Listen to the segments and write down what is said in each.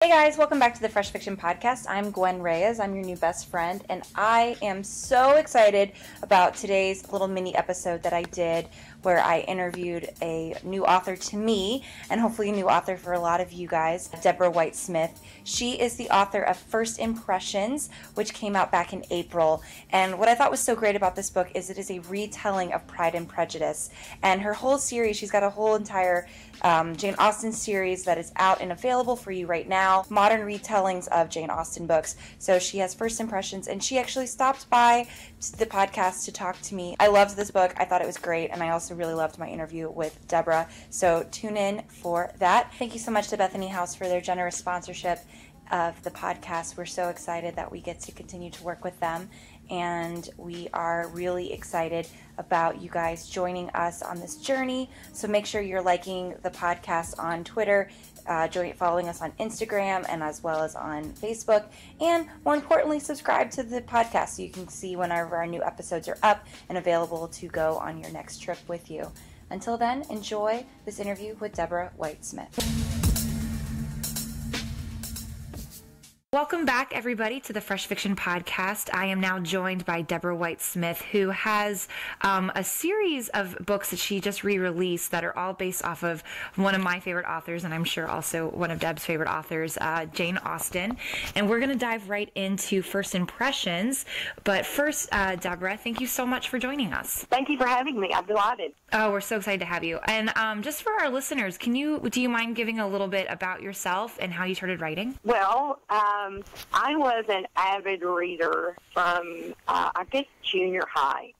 Hey guys, welcome back to the Fresh Fiction Podcast. I'm Gwen Reyes. I'm your new best friend, and I am so excited about today's little mini episode that I did where I interviewed a new author to me, and hopefully a new author for a lot of you guys, Debra White Smith. She is the author of First Impressions, which came out back in April, and what I thought was so great about this book is it is a retelling of Pride and Prejudice, and her whole series, she's got a whole entire Jane Austen series that is out and available for you right now, modern retellings of Jane Austen books. So she has First Impressions, and she actually stopped by the podcast to talk to me. I loved this book. I thought it was great, and I also really loved my interview with Debra. So tune in for that. Thank you so much to Bethany House for their generous sponsorship of the podcast. We're so excited that we get to continue to work with them, and we are really excited about you guys joining us on this journey. So make sure you're liking the podcast on Twitter, following us on Instagram, and as well as on Facebook, and more importantly, subscribe to the podcast so you can see whenever our new episodes are up and available to go on your next trip with you. Until then, enjoy this interview with Debra White Smith. Welcome back, everybody, to the Fresh Fiction Podcast. I am now joined by Debra White Smith, who has a series of books that she just re-released that are all based off of one of my favorite authors, and I'm sure also one of Deb's favorite authors, Jane Austen. And we're going to dive right into First Impressions. But first, Debra, thank you so much for joining us. Thank you for having me. I'm delighted. Oh, we're so excited to have you. And just for our listeners, do you mind giving a little bit about yourself and how you started writing? Well, I was an avid reader from, I guess, junior high.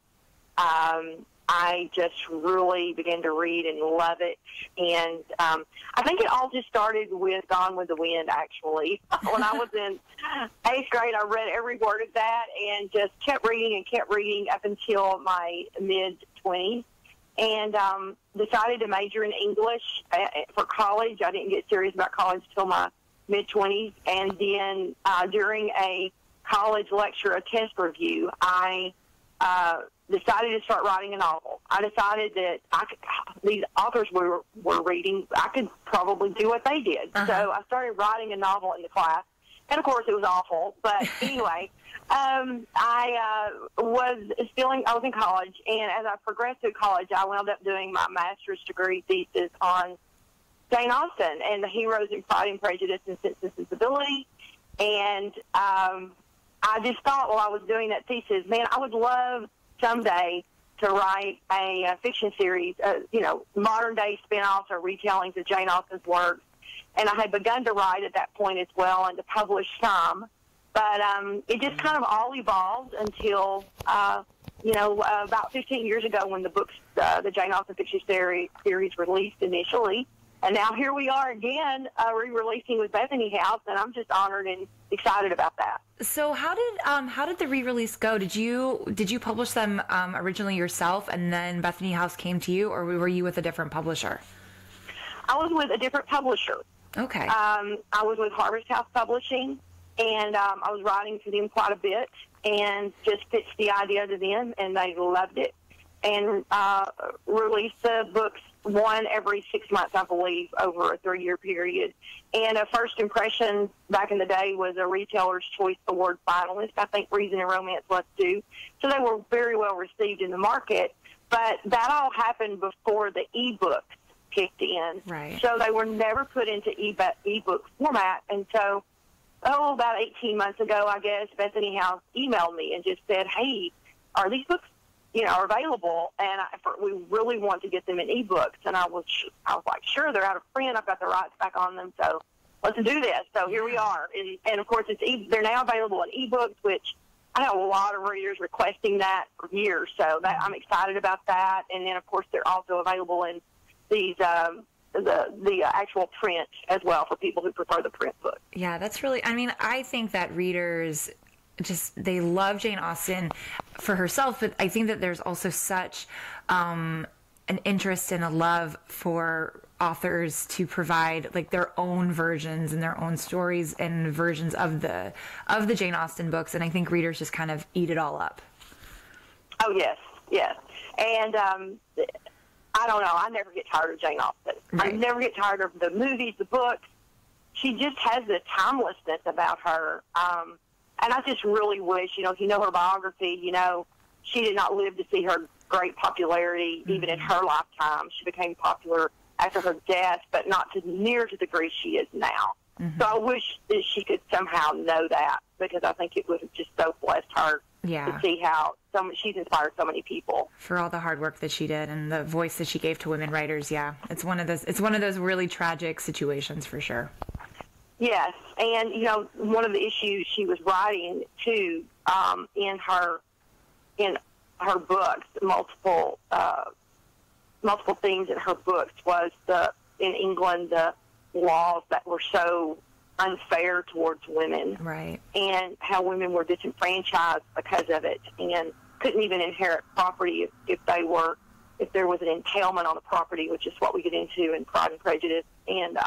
I just really began to read and love it. And I think it all just started with Gone with the Wind, actually. When I was in 8th grade, I read every word of that and just kept reading up until my mid-20s. And decided to major in English for college. I didn't get serious about college until my mid-20s, and then during a college lecture, a test review, I decided to start writing a novel. I decided that these authors were reading, I could probably do what they did. Uh-huh. So I started writing a novel in the class, and of course it was awful, but anyway, I was in college, and as I progressed through college, I wound up doing my master's degree thesis on Jane Austen and the heroes in Pride and Prejudice and Sense and Sensibility. And I just thought while I was doing that thesis, man, I would love someday to write a fiction series, modern-day spin-offs or retellings of Jane Austen's works. And I had begun to write at that point as well and to publish some. But it just kind of all evolved until, about 15 years ago when the books, the Jane Austen fiction series released initially. And now here we are again, re-releasing with Bethany House, and I'm just honored and excited about that. So how did the re-release go? Did you publish them originally yourself, and then Bethany House came to you, or were you with a different publisher? I was with a different publisher. Okay. I was with Harvest House Publishing, and I was writing for them quite a bit, and just pitched the idea to them, and they loved it, and released the books one every 6 months, I believe, over a 3-year period. And a First Impression back in the day was a Retailer's Choice Award finalist. I think Reason and Romance was too. So they were very well received in the market. But that all happened before the e-books kicked in. Right. So they were never put into e-book format. And so, about 18 months ago, I guess, Bethany House emailed me and just said, hey, are these books are available, and we really want to get them in ebooks. And I was like, sure, they're out of print. I've got the rights back on them, so let's do this. So here we are. And of course, they're now available in ebooks, which I have a lot of readers requesting that for years. So I'm excited about that. And then, of course, they're also available in these the actual print as well for people who prefer the print book. Yeah, that's really. I mean, I think that readers they love Jane Austen for herself, but I think that there's also such an interest and a love for authors to provide like their own versions and their own stories and versions of the Jane Austen books, and I think readers just kind of eat it all up. Oh yes, and I don't know. I never get tired of Jane Austen. Right. I never get tired of the movies, the books. she just has this timelessness about her. And I just really wish, if you know her biography, she did not live to see her great popularity, even in her lifetime. She became popular after her death, but not to near to the degree she is now. So I wish that she could somehow know that, because I think it would have just so blessed her to see how she's inspired so many people. For all the hard work that she did and the voice that she gave to women writers, it's one of those really tragic situations for sure. Yes, and one of the issues she was writing too in her books, multiple themes in her books was in England the laws that were so unfair towards women, right? And how women were disenfranchised because of it, and couldn't even inherit property if there was an entailment on the property, which is what we get into in Pride and Prejudice and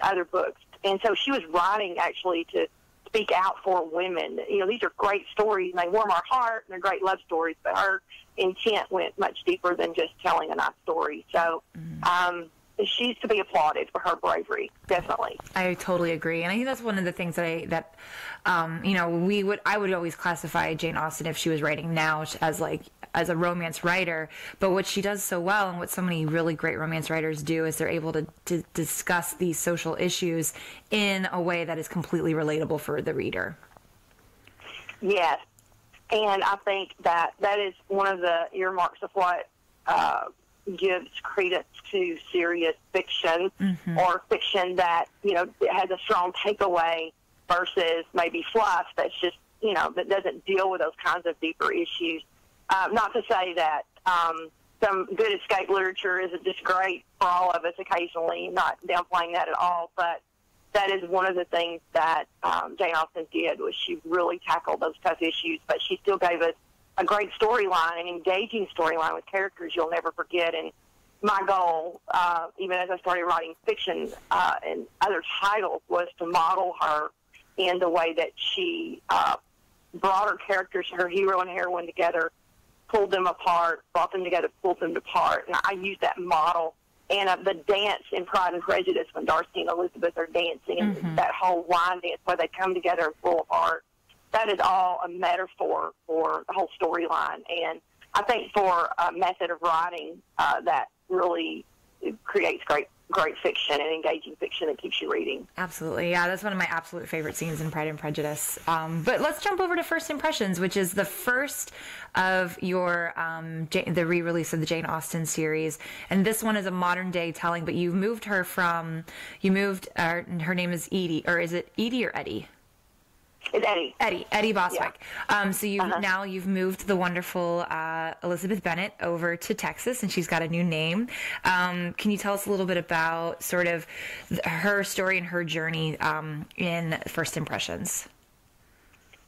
other books. And so she was writing actually to speak out for women. These are great stories, and they warm our heart, and they're great love stories, but her intent went much deeper than just telling a nice story. So she's to be applauded for her bravery, definitely. I totally agree, and I think that's one of the things that I would always classify Jane Austen, if she was writing now, as a romance writer. But what she does so well, and what so many really great romance writers do, is they're able to discuss these social issues in a way that is completely relatable for the reader. Yes, and I think that is one of the earmarks of what gives credence to serious fiction, or fiction that has a strong takeaway versus maybe fluff that's just that doesn't deal with those kinds of deeper issues. Not to say that some good escape literature isn't just great for all of us occasionally, not downplaying that at all, but that is one of the things that Jane Austen did, was she really tackled those tough issues, but she still gave us a great storyline, an engaging storyline with characters you'll never forget. And my goal, even as I started writing fiction and other titles, was to model her in the way that she brought her characters, her hero and heroine, together, pulled them apart, brought them together, pulled them apart. And I used that model. And the dance in Pride and Prejudice, when Darcy and Elizabeth are dancing, and that whole wine dance where they come together and pull apart, that is all a metaphor for the whole storyline. And I think for a method of writing that really creates great fiction and engaging fiction that keeps you reading. Absolutely. Yeah, that's one of my absolute favorite scenes in Pride and Prejudice. But let's jump over to First Impressions, which is the first of your the re-release of the Jane Austen series. And this one is a modern day telling, but her name is Eddi, or is it Eddi or Eddie? It's Eddi. Eddi Boswick. Yeah. So you've moved the wonderful Elizabeth Bennet over to Texas, and she's got a new name. Can you tell us a little bit about sort of her story and her journey in First Impressions?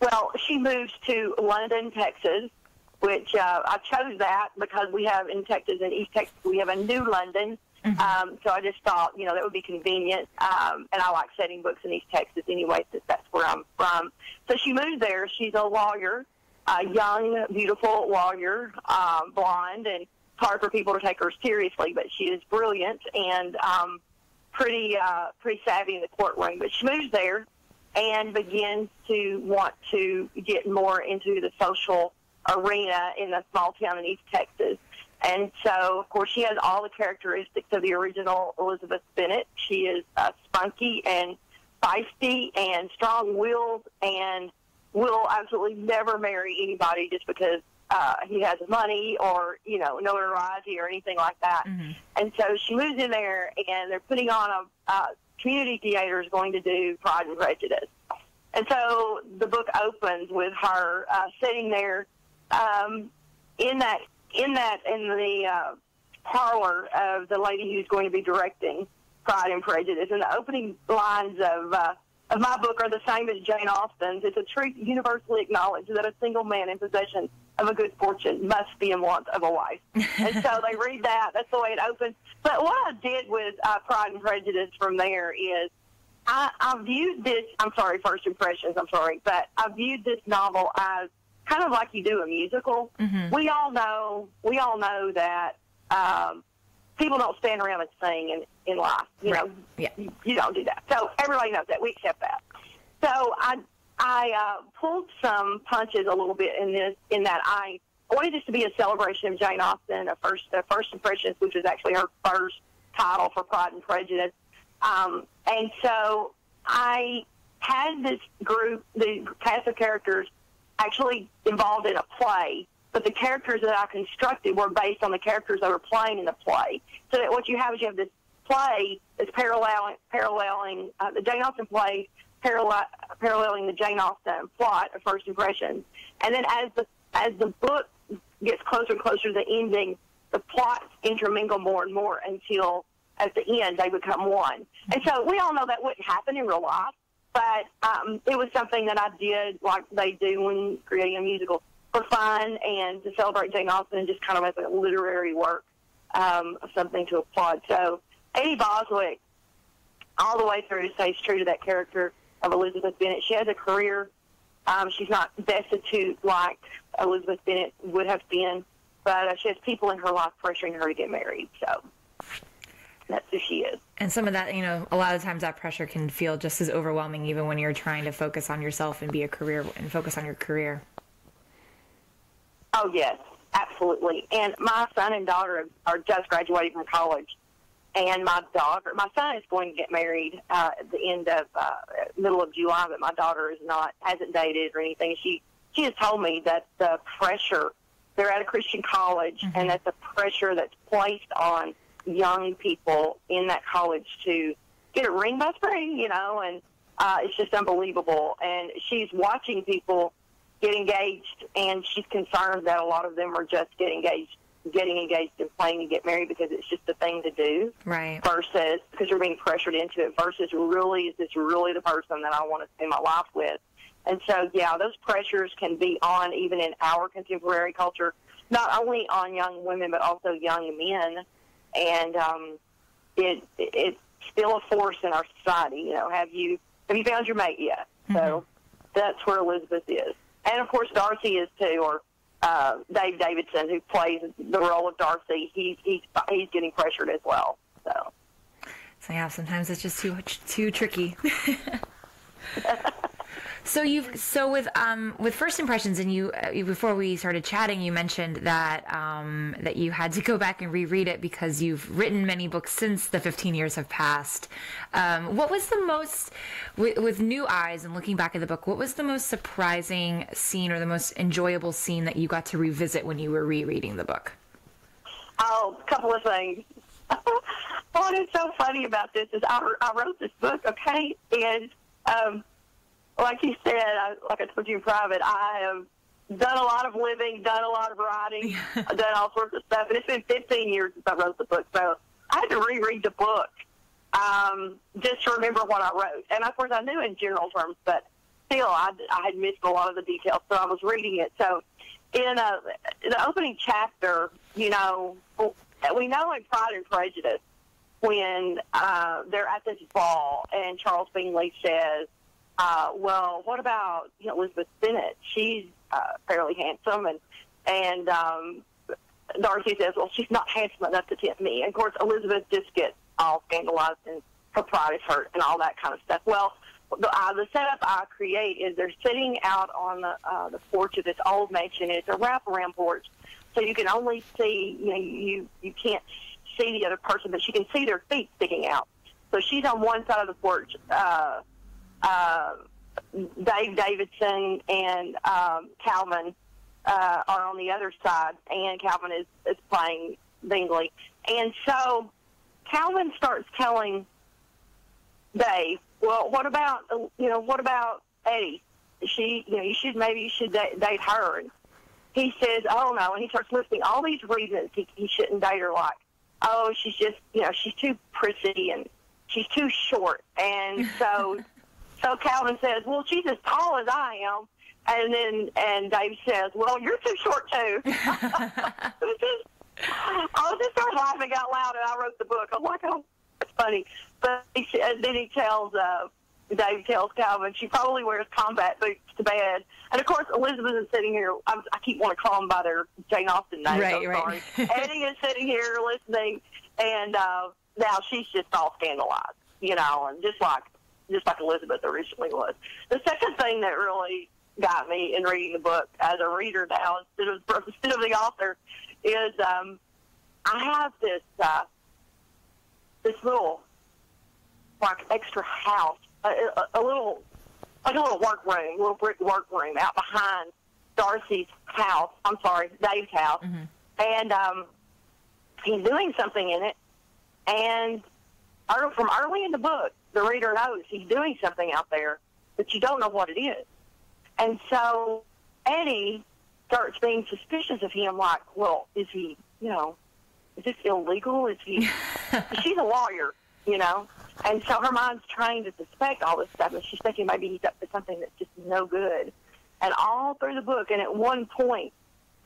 Well, she moves to London, Texas, which I chose that because we have in Texas, in East Texas, we have a new London. So I just thought, that would be convenient. And I like setting books in East Texas anyway, since that's where I'm from. So she moved there. She's a lawyer, a young, beautiful lawyer, blonde, and it's hard for people to take her seriously, but she is brilliant and pretty savvy in the courtroom. But she moves there and begins to want to get more into the social arena in a small town in East Texas. And so, of course, she has all the characteristics of the original Elizabeth Bennet. She is spunky and feisty and strong-willed and will absolutely never marry anybody just because he has money or, notoriety or anything like that. And so she moves in there, and they're putting on a community theater is going to do Pride and Prejudice. And so the book opens with her sitting there in the parlor of the lady who's going to be directing Pride and Prejudice. And the opening lines of my book are the same as Jane Austen's. It's a truth universally acknowledged that a single man in possession of a good fortune must be in want of a wife. And so they read that. That's the way it opens. But what I did with Pride and Prejudice from there is I viewed this, First Impressions, but I viewed this novel as kind of like you do a musical. We all know that people don't stand around and sing in life. You know, you don't do that. So everybody knows that. We accept that. So I pulled some punches a little bit in that I wanted this to be a celebration of Jane Austen, First Impressions, which was actually her first title for Pride and Prejudice. And so I had this group, the cast of characters, actually involved in a play, but the characters that I constructed were based on the characters that were playing in the play. So that what you have is you have this play that's paralleling the Jane Austen play, paralleling the Jane Austen plot of First Impressions. And then as the book gets closer and closer to the ending, the plots intermingle more and more until at the end they become one. And so we all know that wouldn't happen in real life, but it was something that I did like they do when creating a musical for fun and to celebrate Jane Austen and just kind of as a literary work of something to applaud. So Eddi Boswick, all the way through, stays true to that character of Elizabeth Bennet. She has a career. She's not destitute like Elizabeth Bennet would have been, but she has people in her life pressuring her to get married. So that's who she is. And some of that, you know, a lot of times that pressure can feel just as overwhelming even when you're trying to focus on yourself and be a career and focus on your career. Oh, yes, absolutely. And my son and daughter are just graduating from college. And my son is going to get married at the end of middle of July, but my daughter hasn't dated or anything. She has told me that the pressure, they're at a Christian college, and that the pressure that's placed on young people in that college to get a ring by spring, you know, and it's just unbelievable. And she's watching people get engaged, and she's concerned that a lot of them are just getting engaged and planning to get married because it's just the thing to do. Right. Versus, because you're being pressured into it, versus really, is this really the person that I want to spend my life with? And so, yeah, those pressures can be on even in our contemporary culture, not only on young women, but also young men. And it's still a force in our society. You know, have you found your mate yet? So that's where Elizabeth is. And, of course, Darcy is, too, or Dave Davidson, who plays the role of Darcy, he's getting pressured as well. So yeah, sometimes it's just too tricky. So with First Impressions, and you before we started chatting, you mentioned that that you had to go back and reread it because you've written many books since the 15 years have passed. What was the most, with new eyes and looking back at the book, what was the most surprising scene or the most enjoyable scene that you got to revisit when you were rereading the book? Oh, a couple of things. What is so funny about this is I wrote this book, okay, and like you said, like I told you in private, I have done a lot of living, done a lot of writing, I've done all sorts of stuff, and it's been 15 years since I wrote the book, so I had to reread the book just to remember what I wrote. And, of course, I knew in general terms, but still I had missed a lot of the details, so I was reading it. So in the opening chapter, you know, we know in Pride and Prejudice when they're at this ball and Charles Bingley says, well, what about Elizabeth Bennet? She's fairly handsome, and Darcy says, well, she's not handsome enough to tempt me. And of course, Elizabeth just gets all scandalized and her pride is hurt and all that kind of stuff. Well, the setup I create is they're sitting out on the porch of this old mansion. It's a wraparound porch, so you can only see, you can't see the other person, but you can see their feet sticking out. So she's on one side of the porch. Dave Davidson and Calvin are on the other side, and Calvin is playing Bingley. And so Calvin starts telling Dave, well, what about Eddi? You should date her. And he says, oh no, and he starts listing all these reasons he shouldn't date her, like, oh, she's just, she's too prissy and she's too short. And so Calvin says, well, she's as tall as I am. And Dave says, well, you're too short, too. I just started laughing out loud, and I wrote the book. I'm like, oh, it's funny. But then Dave tells Calvin she probably wears combat boots to bed. And, of course, Elizabeth is sitting here. I keep wanting to call them by their Jane Austen names. Right. Eddi is sitting here listening, And now she's just all scandalized, you know, and just like Elizabeth originally was. The second thing that really got me in reading the book as a reader now instead of the author is I have this little like extra house, a little workroom, little brick workroom out behind Dave's house, and he's doing something in it, and from early in the book, the reader knows he's doing something out there, but you don't know what it is. And so Eddi starts being suspicious of him, like, well, is he, you know, is this illegal? Is he, she's a lawyer, you know, and so her mind's trying to suspect all this stuff, and she's thinking maybe he's up to something that's just no good. And all through the book, and at one point,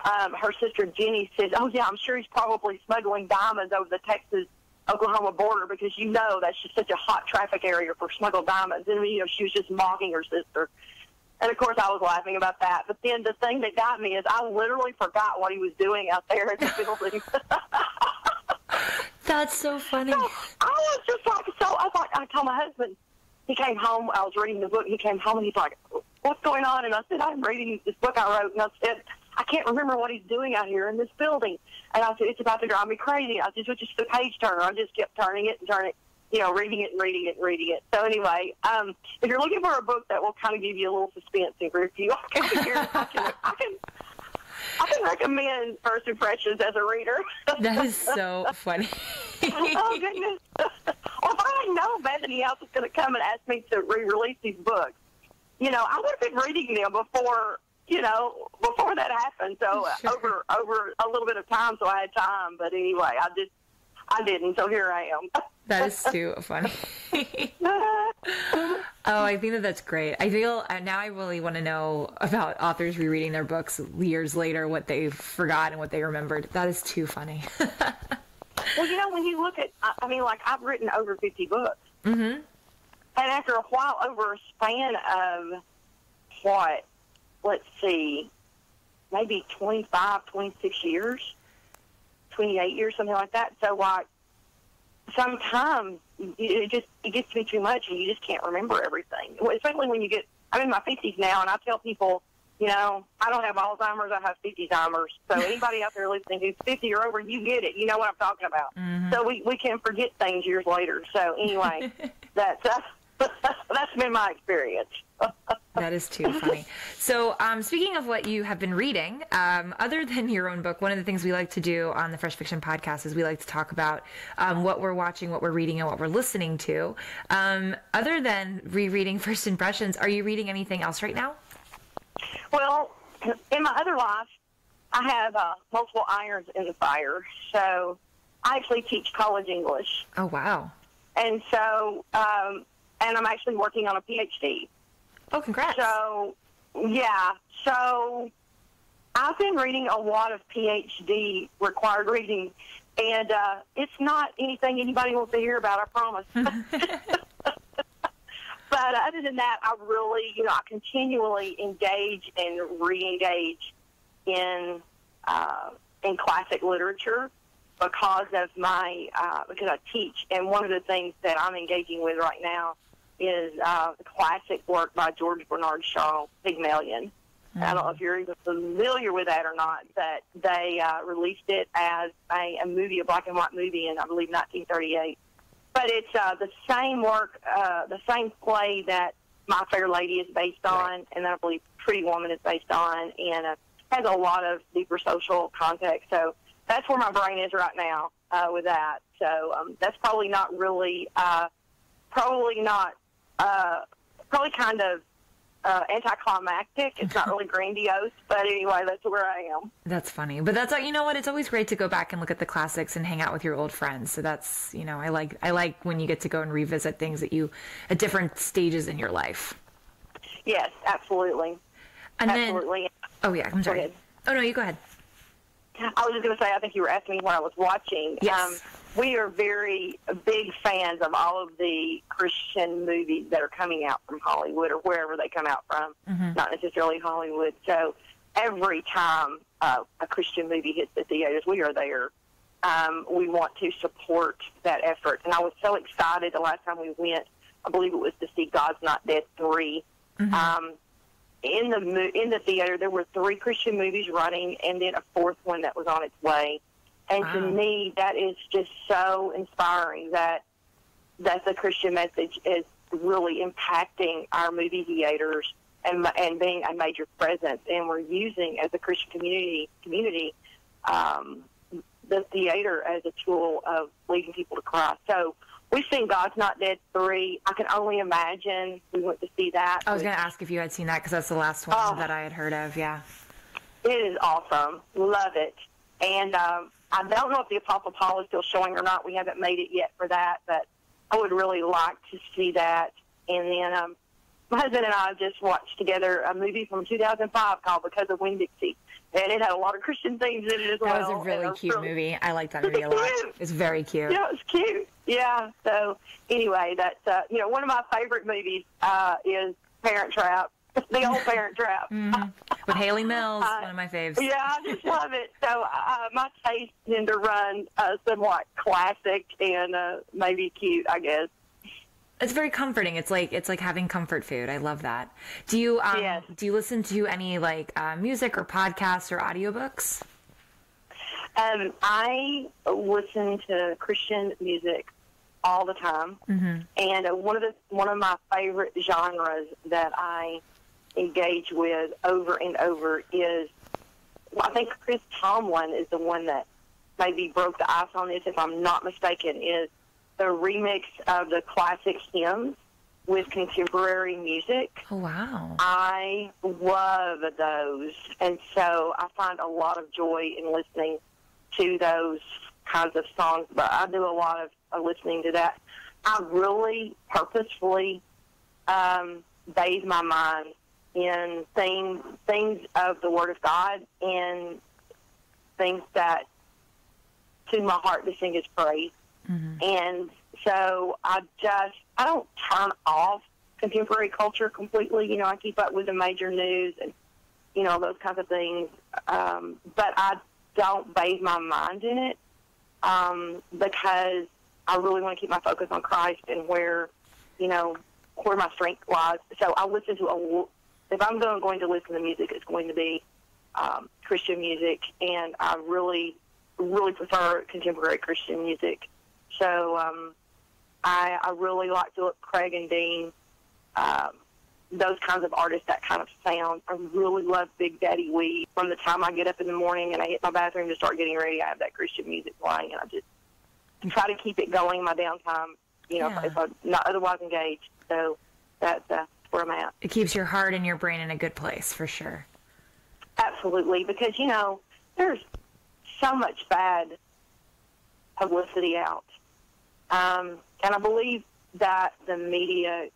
her sister Jenny says, oh, yeah, I'm sure he's probably smuggling diamonds over the Texas-Oklahoma border because, you know, that's just such a hot traffic area for smuggled diamonds. And, you know, she was just mocking her sister. And, of course, I was laughing about that. But then the thing that got me is I literally forgot what he was doing out there in the building. That's so funny. So I was just like, I told my husband, he came home, I was reading the book, he came home and he's like, what's going on? And I said, I'm reading this book I wrote. And I said, I can't remember what he's doing out here in this building. And I said, it's about to drive me crazy. I said, it's just a page turner. I just kept turning it and turning it, you know, reading it and reading it and reading it. So anyway, if you're looking for a book that will kind of give you a little suspense and grip you, I can recommend First Impressions as a reader. That is so funny. Oh, goodness. Well, if I didn't know Bethany House was going to come and ask me to re-release these books, you know, I would have been reading them before that happened. So Sure. over a little bit of time, so I had time. But anyway, I didn't. So here I am. That is too funny. Oh, I think that's great. I feel now I really want to know about authors rereading their books years later, what they forgot and what they remembered. That is too funny. Well, you know, when you look at, I mean, like, I've written over 50 books. Mm-hmm. And after a while, over a span of, what, let's see, maybe 25, 26 years, 28 years, something like that. So, like, sometimes it gets to be too much and you just can't remember everything. Especially when I'm in my 50s now, and I tell people, you know, I don't have Alzheimer's, I have 50-Zimers. So anybody out there listening who's 50 or over, you get it. You know what I'm talking about. Mm-hmm. So we can forget things years later. So anyway, that's been my experience. That is too funny. So speaking of what you have been reading, other than your own book, one of the things we like to do on the Fresh Fiction podcast is we like to talk about what we're watching, what we're reading, and what we're listening to. Other than rereading First Impressions, are you reading anything else right now? Well, in my other life, I have multiple irons in the fire. So I actually teach college English. Oh, wow. And so, and I'm actually working on a PhD. Oh, congrats. So, yeah. So I've been reading a lot of PhD required reading, and it's not anything anybody wants to hear about, I promise. But other than that, I really, you know, I continually engage and re-engage in classic literature because of because I teach. And one of the things that I'm engaging with right now is the classic work by George Bernard Shaw, Pygmalion. Mm-hmm. I don't know if you're even familiar with that or not, but they released it as a movie, a black and white movie in, I believe, 1938. But it's the same work, the same play that My Fair Lady is based on, right, and I believe Pretty Woman is based on, and has a lot of deeper social context. So that's where my brain is right now with that. So that's probably not really, probably kind of anticlimactic. It's not really grandiose, but anyway, that's where I am. That's funny, but that's, you know what? It's always great to go back and look at the classics and hang out with your old friends. So that's, you know, I like when you get to go and revisit things that you at different stages in your life. Yes, absolutely. And absolutely. Then, oh yeah, I'm sorry. Oh no, you go ahead. I was just going to say, I think you were asking me what I was watching. Yes. We are very big fans of all of the Christian movies that are coming out from Hollywood or wherever they come out from, mm-hmm, not necessarily Hollywood. So every time a Christian movie hits the theaters, we are there. we want to support that effort. And I was so excited the last time we went. I believe it was to see God's Not Dead 3. Mm-hmm. In the theater, there were 3 Christian movies running, and then a 4th one that was on its way. And to me, that is just so inspiring that the Christian message is really impacting our movie theaters and being a major presence. And we're using, as a Christian community, the theater as a tool of leading people to Christ. So we've seen God's Not Dead 3. I can only imagine we went to see that. I was going to ask if you had seen that because that's the last one that I had heard of, yeah. It is awesome. Love it. And I don't know if the Apostle Paul is still showing or not. We haven't made it yet for that, but I would really like to see that. And then my husband and I just watched together a movie from 2005 called Because of Winn-Dixie. And it had a lot of Christian themes in it as well. That was a really cute movie. I like that movie a lot. It's very cute. Yeah, it was cute. Yeah. So anyway, that's one of my favorite movies is Parent Trap. The old Parent Trap. Mm-hmm. With Haley Mills, one of my faves. Yeah, I just love it. So my tastes tend to run somewhat classic and maybe cute, I guess. It's very comforting. It's like having comfort food. I love that. Do you Yes. do you listen to any music or podcasts or audiobooks? I listen to Christian music all the time, mm-hmm. and one of my favorite genres that I engage with over and over is, I think Chris Tomlin is the one that maybe broke the ice on this, if I'm not mistaken, is the remix of the classic hymns with contemporary music. Oh, wow. I love those. And so I find a lot of joy in listening to those kinds of songs. But I do a lot of listening to that. I really purposefully bathe my mind in things of the Word of God and things that to my heart to sing His praise. Mm-hmm. And so I don't turn off contemporary culture completely. I keep up with the major news and, those kinds of things. But I don't bathe my mind in it because I really want to keep my focus on Christ and where my strength lies. So I listen to if I'm going to listen to music, it's going to be Christian music, and I really, really prefer contemporary Christian music. So I really like Philip Craig and Dean, those kinds of artists, that kind of sound. I really love Big Daddy Weave. From the time I get up in the morning and I hit my bathroom to start getting ready, I have that Christian music playing, and I just try to keep it going in my downtime, if I'm not otherwise engaged. So that's where I'm at. It keeps your heart and your brain in a good place, for sure. Absolutely, because, there's so much bad publicity out. And I believe that the media,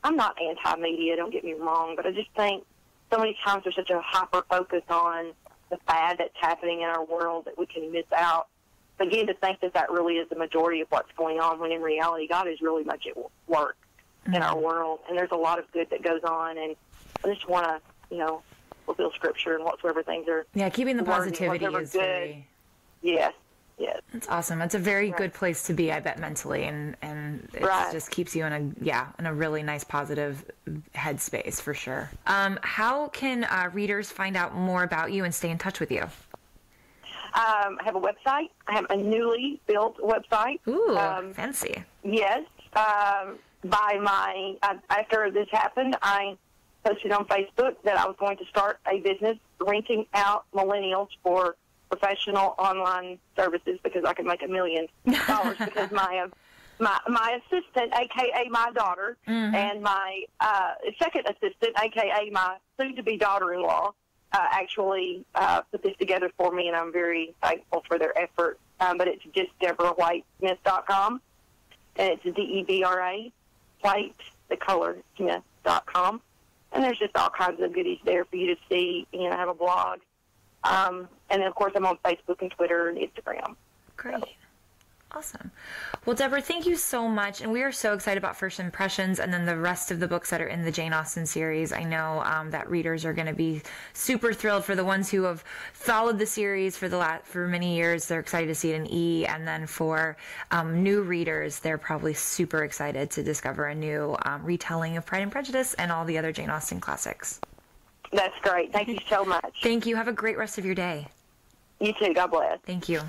I'm not anti-media, don't get me wrong, but I just think so many times there's such a hyper-focus on the bad that's happening in our world that we can miss out. Begin to think that really is the majority of what's going on, when in reality God is really much at work in our world. And there's a lot of good that goes on, and I just want to, fulfill Scripture and whatsoever things are. Yeah, keeping the positivity is good. very... Yes. Yes. That's awesome. It's a very good place to be, I bet, mentally, and it just keeps you in a really nice positive headspace, for sure. How can readers find out more about you and stay in touch with you? I have a website. I have a newly built website. Ooh, fancy. Yes. After this happened, I posted on Facebook that I was going to start a business renting out millennials for professional online services, because I could make $1 million because my assistant, aka my daughter, mm-hmm. and my second assistant, aka my soon-to-be daughter-in-law, actually put this together for me, and I'm very thankful for their effort. But it's just DebraWhiteSmith.com, and it's Debra White, the color, Smith.com, and there's just all kinds of goodies there for you to see. I have a blog. And then, of course, I'm on Facebook and Twitter and Instagram. Great. Awesome. Well, Debra, thank you so much. And we are so excited about First Impressions and then the rest of the books that are in the Jane Austen series. I know that readers are going to be super thrilled. For the ones who have followed the series for many years, they're excited to see it in E. And then for new readers, they're probably super excited to discover a new retelling of Pride and Prejudice and all the other Jane Austen classics. That's great. Thank you so much. Thank you. Have a great rest of your day. You too. God bless. Thank you.